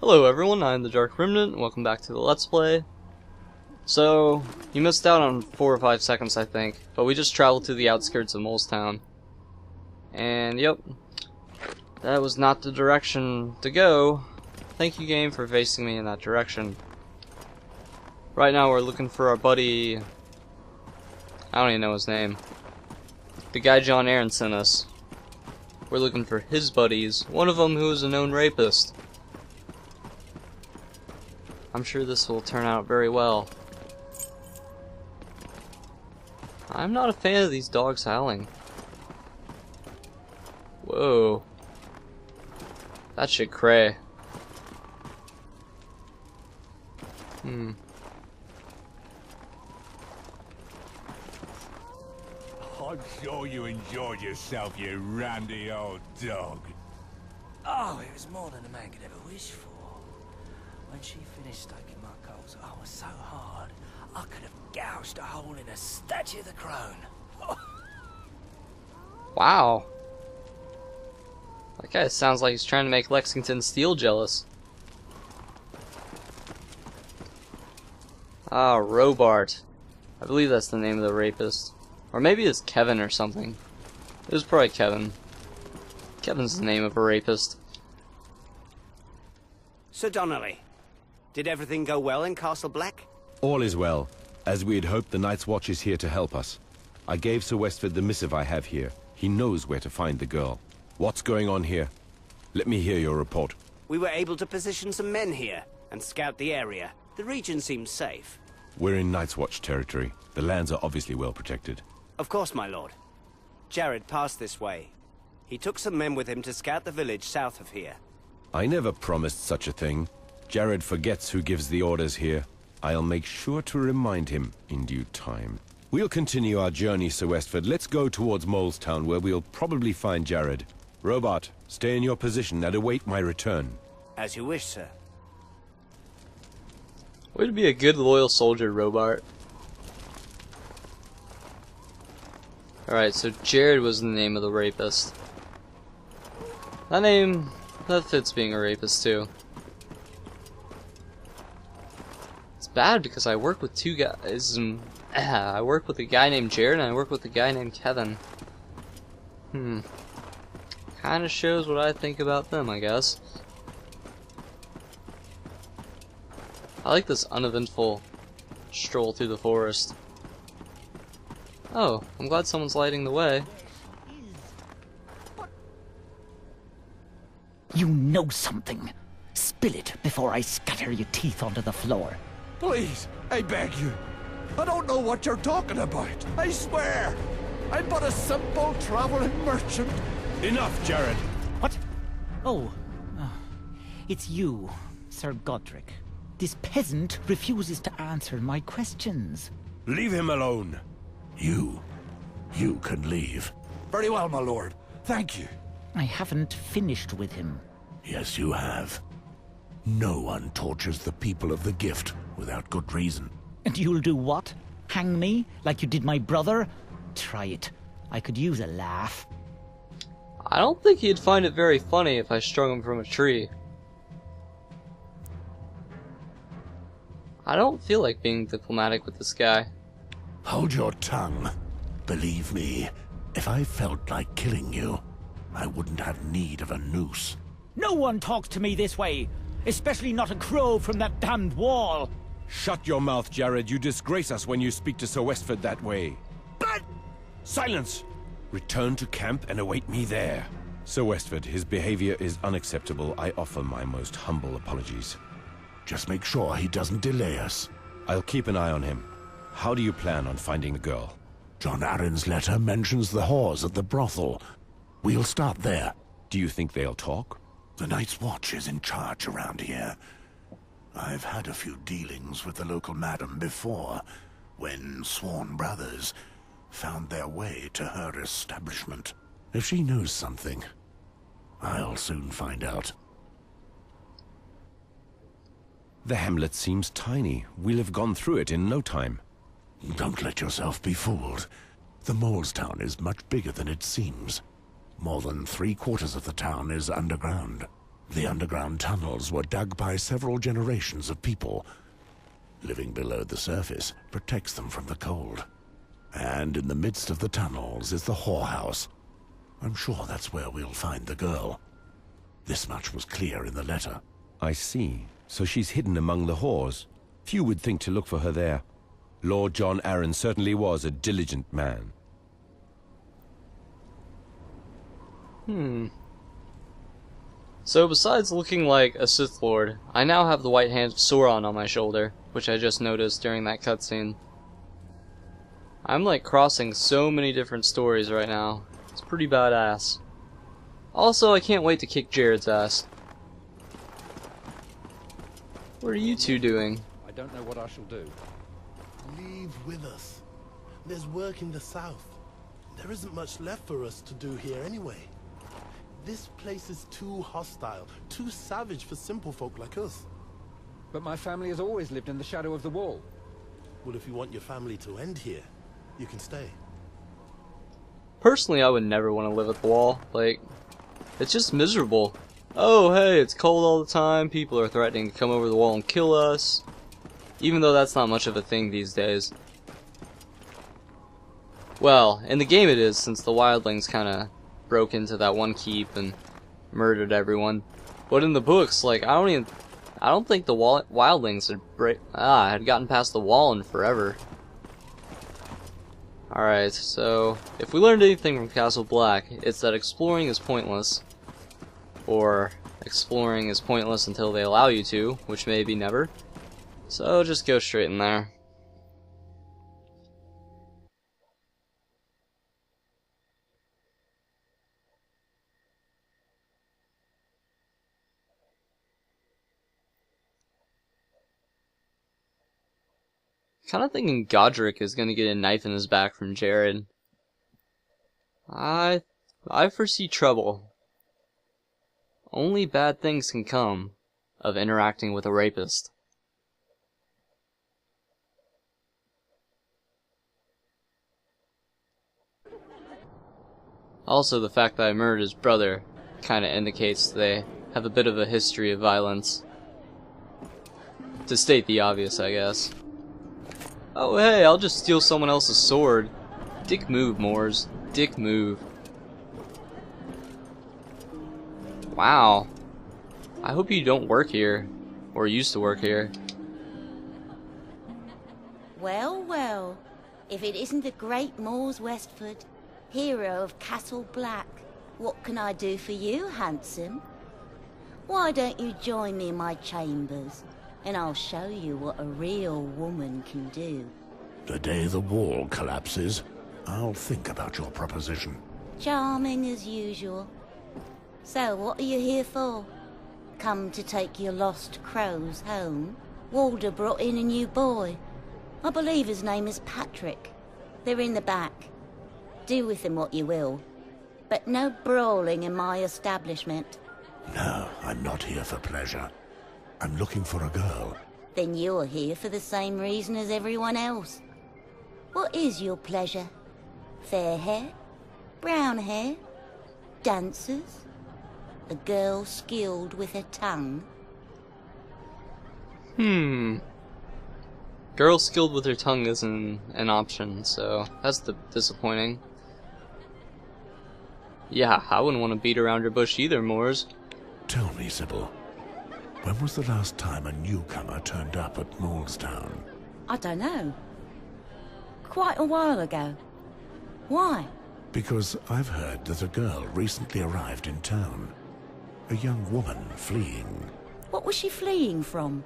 Hello everyone, I'm the Dark Remnant, and welcome back to the Let's Play. So, you missed out on 4 or 5 seconds I think, but we just traveled to the outskirts of Molestown. And yep, that was not the direction to go. Thank you game for facing me in that direction. Right now we're looking for our buddy, I don't even know his name. The guy John Aaron sent us. We're looking for his buddies, one of them who is a known rapist. I'm sure this will turn out very well. I'm not a fan of these dogs howling. Whoa. That shit cray. I'm sure you enjoyed yourself, you randy old dog. Oh, it was more than a man could ever wish for. When she finished stoking my coals, I was so hard, I could have gouged a hole in a statue of the crone. Wow. That guy sounds like he's trying to make Lexington Steel jealous. Ah, Robart. I believe that's the name of the rapist. Or maybe it's Kevin or something. It was probably Kevin. Kevin's the name of a rapist. Sir Donnelly, did everything go well in Castle Black? All is well. As we had hoped, the Night's Watch is here to help us. I gave Sir Westford the missive I have here. He knows where to find the girl. What's going on here? Let me hear your report. We were able to position some men here and scout the area. The region seems safe. We're in Night's Watch territory. The lands are obviously well protected. Of course, my lord. Jared passed this way. He took some men with him to scout the village south of here. I never promised such a thing. Jared forgets who gives the orders here. I'll make sure to remind him in due time. We'll continue our journey, Sir Westford. Let's go towards Molestown, where we'll probably find Jared. Robart, stay in your position and await my return. As you wish, sir. Way to be a good, loyal soldier, Robart. Alright, so Jared was the name of the rapist. That name, that fits being a rapist too. It's bad because I work with two guys. I work with a guy named Jared and I work with a guy named Kevin. Kinda shows what I think about them, I guess. I like this uneventful stroll through the forest. Oh, I'm glad someone's lighting the way. You know something. Spill it before I scatter your teeth onto the floor. Please, I beg you. I don't know what you're talking about. I swear. I'm but a simple traveling merchant. Enough, Jared! What? Oh. It's you, Sir Godric. This peasant refuses to answer my questions. Leave him alone! You can leave. Very well, my lord. Thank you. I haven't finished with him. Yes, you have. No one tortures the people of the gift without good reason. And you'll do what? Hang me, like you did my brother? Try it. I could use a laugh. I don't think he'd find it very funny if I strung him from a tree. I don't feel like being diplomatic with this guy. Hold your tongue. Believe me, if I felt like killing you, I wouldn't have need of a noose. No one talks to me this way, especially not a crow from that damned wall. Shut your mouth, Jared. You disgrace us when you speak to Sir Westford that way. But... Silence! Return to camp and await me there. Sir Westford, his behavior is unacceptable. I offer my most humble apologies. Just make sure he doesn't delay us. I'll keep an eye on him. How do you plan on finding the girl? John Aaron's letter mentions the whores at the brothel. We'll start there. Do you think they'll talk? The Night's Watch is in charge around here. I've had a few dealings with the local madam before, when sworn brothers found their way to her establishment. If she knows something, I'll soon find out. The hamlet seems tiny. We'll have gone through it in no time. Don't let yourself be fooled. The Molestown is much bigger than it seems. More than 3/4 of the town is underground. The underground tunnels were dug by several generations of people. Living below the surface protects them from the cold. And in the midst of the tunnels is the whorehouse. I'm sure that's where we'll find the girl. This much was clear in the letter. I see. So she's hidden among the whores. Few would think to look for her there. Lord John Arryn certainly was a diligent man. So besides looking like a Sith Lord, I now have the white hand of Sauron on my shoulder, which I just noticed during that cutscene. I'm like crossing so many different stories right now. It's pretty badass. Also, I can't wait to kick Jared's ass. What are you two doing? I don't know what I shall do. Leave with us. There's work in the south. There isn't much left for us to do here anyway. This place is too hostile, too savage for simple folk like us. But my family has always lived in the shadow of the wall. Well, if you want your family to end here, you can stay. Personally, I would never want to live at the wall. Like, it's just miserable. Oh, hey, it's cold all the time. People are threatening to come over the wall and kill us. Even though that's not much of a thing these days. Well, in the game it is, since the wildlings kind of broke into that one keep and murdered everyone. But in the books, like, I don't think the wildlings had gotten past the wall in forever. Alright, so if we learned anything from Castle Black, it's that exploring is pointless. Or exploring is pointless until they allow you to, which may be never. So just go straight in there. Kind of thinking Godric is gonna get a knife in his back from Jared. I foresee trouble. Only bad things can come of interacting with a rapist. Also, the fact that I murdered his brother kind of indicates they have a bit of a history of violence. To state the obvious, I guess. Oh hey, I'll just steal someone else's sword. Dick move, Moors. Dick move. Wow. I hope you don't work here. Or used to work here. Well, well. If it isn't the great Mors Westford, hero of Castle Black, what can I do for you, handsome? Why don't you join me in my chambers, and I'll show you what a real woman can do. The day the wall collapses, I'll think about your proposition. Charming as usual. So, what are you here for? Come to take your lost crows home? Walder brought in a new boy. I believe his name is Patrick. They're in the back. Do with them what you will. But no brawling in my establishment. No, I'm not here for pleasure. I'm looking for a girl. Then you're here for the same reason as everyone else. What is your pleasure? Fair hair? Brown hair? Dancers? A girl skilled with her tongue? Girl skilled with her tongue isn't an option, so that's disappointing. Yeah, I wouldn't want to beat around your bush either, Moors. Tell me, Sybil, when was the last time a newcomer turned up at Molestown? I don't know. Quite a while ago. Why? Because I've heard that a girl recently arrived in town. A young woman fleeing. What was she fleeing from?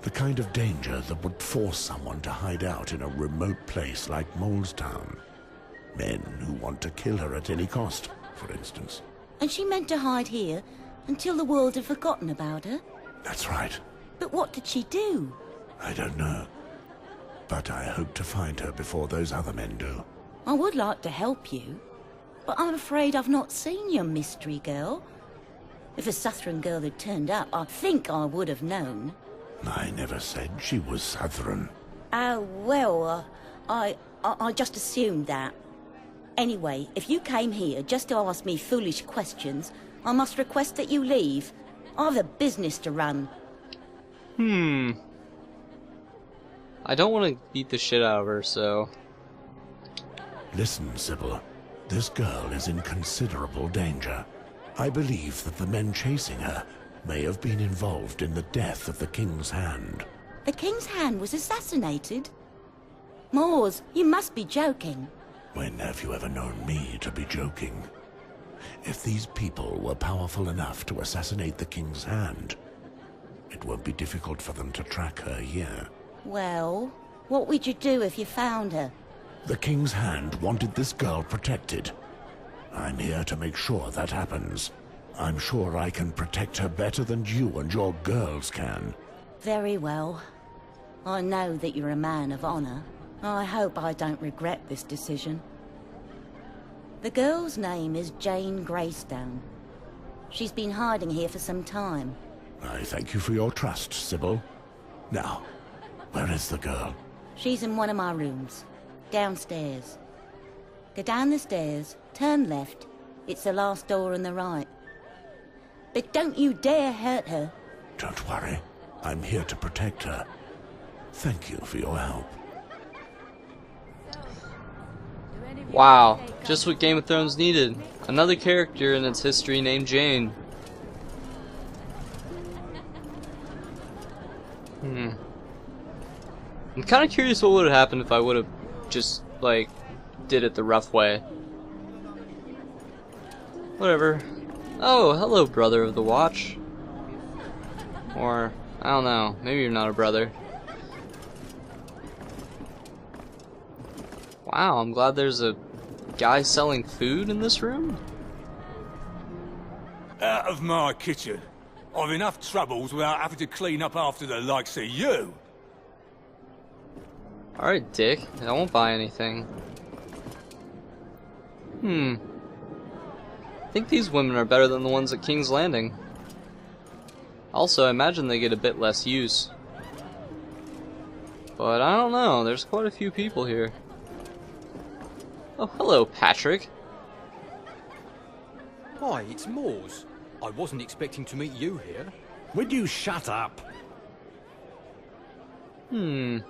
The kind of danger that would force someone to hide out in a remote place like Molestown. Men who want to kill her at any cost, for instance. And she meant to hide here until the world had forgotten about her? That's right. But what did she do? I don't know. But I hope to find her before those other men do. I would like to help you, but I'm afraid I've not seen your mystery girl. If a Southron girl had turned up, I think I would have known. I never said she was Southron. Oh, well, I just assumed that. Anyway, if you came here just to ask me foolish questions, I must request that you leave. I've a business to run. I don't want to beat the shit out of her, so... Listen, Sybil. This girl is in considerable danger. I believe that the men chasing her may have been involved in the death of the King's Hand. The King's Hand was assassinated? Moors, you must be joking. When have you ever known me to be joking? If these people were powerful enough to assassinate the King's Hand, it won't be difficult for them to track her here. Well, what would you do if you found her? The King's Hand wanted this girl protected. I'm here to make sure that happens. I'm sure I can protect her better than you and your girls can. Very well. I know that you're a man of honor. I hope I don't regret this decision. The girl's name is Jane Greystone. She's been hiding here for some time. I thank you for your trust, Sybil. Now, where is the girl? She's in one of my rooms. Downstairs. Go down the stairs, turn left. It's the last door on the right. But don't you dare hurt her. Don't worry. I'm here to protect her. Thank you for your help. Wow, just what Game of Thrones needed. Another character in its history named Jane. I'm kind of curious what would have happened if I would have just, like, did it the rough way. Whatever. Oh, hello, brother of the watch. Or, I don't know, maybe you're not a brother. Wow, I'm glad there's a guy selling food in this room. Out of my kitchen. I've enough troubles without having to clean up after the likes of you. Alright, dick. I won't buy anything. I think these women are better than the ones at King's Landing. Also, I imagine they get a bit less use. But I don't know, there's quite a few people here. Oh, hello, Patrick. Hi, it's Moors. I wasn't expecting to meet you here. Would you shut up? You've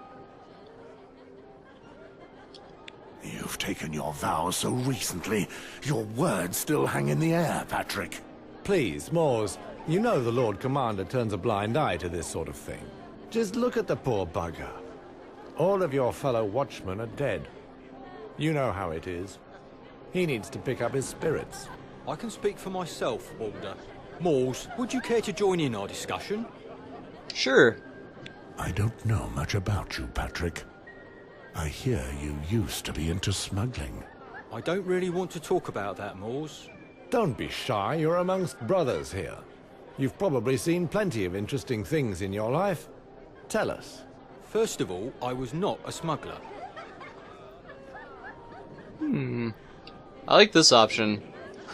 taken your vows so recently, your words still hang in the air, Patrick. Please, Moors, you know the Lord Commander turns a blind eye to this sort of thing. Just look at the poor bugger. All of your fellow watchmen are dead. You know how it is. He needs to pick up his spirits. I can speak for myself, Alder. Moors, would you care to join in our discussion? Sure. I don't know much about you, Patrick. I hear you used to be into smuggling. I don't really want to talk about that, Moors. Don't be shy, you're amongst brothers here. You've probably seen plenty of interesting things in your life. Tell us. First of all, I was not a smuggler. I like this option.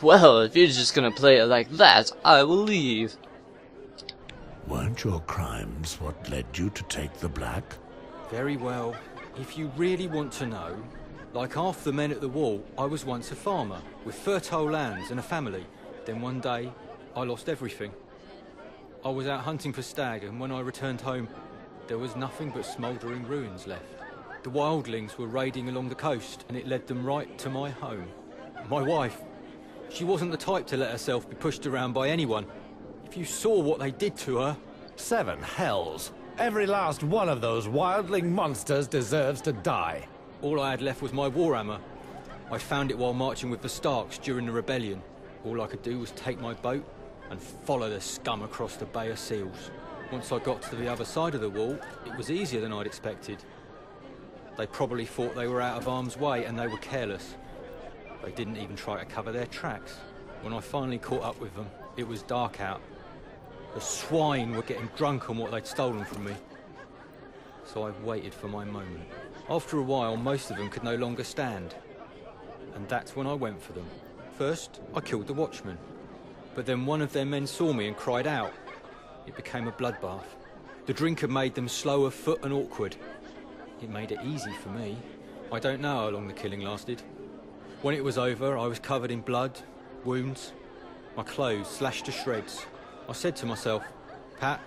Well, if you're just gonna play it like that, I will leave. Weren't your crimes what led you to take the black? Very well. If you really want to know, like half the men at the wall, I was once a farmer, with fertile lands and a family. Then one day, I lost everything. I was out hunting for stag, and when I returned home, there was nothing but smouldering ruins left. The wildlings were raiding along the coast, and it led them right to my home. My wife, she wasn't the type to let herself be pushed around by anyone. If you saw what they did to her... 7 hells! Every last one of those wildling monsters deserves to die. All I had left was my warhammer. I found it while marching with the Starks during the rebellion. All I could do was take my boat and follow the scum across the Bay of Seals. Once I got to the other side of the wall, it was easier than I'd expected. They probably thought they were out of harm's way, and they were careless. They didn't even try to cover their tracks. When I finally caught up with them, it was dark out. The swine were getting drunk on what they'd stolen from me. So I waited for my moment. After a while, most of them could no longer stand. And that's when I went for them. First, I killed the watchman. But then one of their men saw me and cried out. It became a bloodbath. The drink had made them slow of foot and awkward. It made it easy for me. I don't know how long the killing lasted. When it was over, I was covered in blood, wounds, my clothes slashed to shreds. I said to myself, Pat,